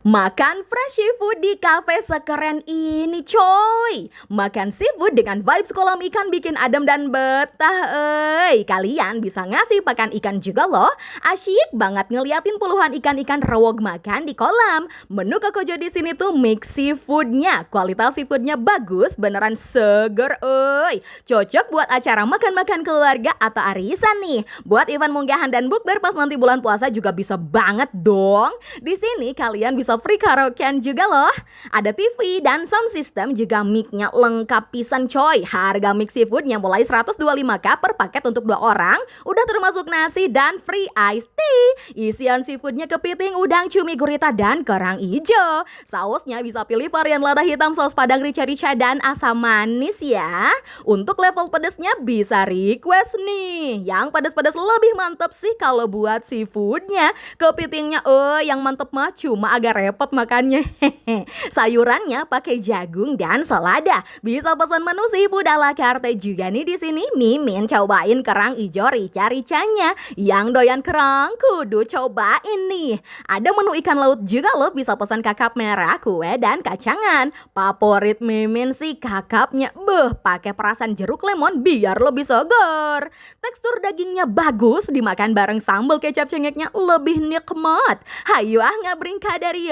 Makan fresh seafood di kafe sekeren ini coy. Makan seafood dengan vibes kolam ikan bikin adem dan betah Kalian bisa ngasih pakan ikan juga loh. Asyik banget ngeliatin puluhan ikan-ikan rewog makan di kolam. Menu Kokojo di sini tuh mix seafoodnya. Kualitas seafoodnya bagus, beneran seger Cocok buat acara makan-makan keluarga atau arisan nih. Buat event munggahan dan bukber pas nanti bulan puasa juga bisa banget dong. Di sini kalian bisa free karaokean juga loh. Ada TV dan sound system juga mic-nya lengkap pisan coy. Harga mix seafoodnya mulai 125k per paket untuk 2 orang. Udah termasuk nasi dan free iced tea. Isian seafoodnya kepiting, udang, cumi, gurita, dan kerang hijau. Sausnya bisa pilih varian lada hitam, saus padang rica-rica, dan asam manis ya. Untuk level pedesnya bisa request nih. Yang pedes-pedes lebih mantep sih kalau buat seafoodnya. Kepitingnya yang mantep mah cuma agak repot makannya. Sayurannya pakai jagung dan selada. Bisa pesan menu seafood ala carte juga nih di sini. Mimin cobain kerang ijo rica-ricanya. Yang doyan kerang kudu cobain nih. Ada menu ikan laut juga loh, bisa pesan kakap merah, kue, dan kacangan. Favorit Mimin sih kakapnya. Pakai perasan jeruk lemon biar lebih segar. Tekstur dagingnya bagus, dimakan bareng sambal kecap cengeknya lebih nikmat. Hayu ngabring kadar yuk.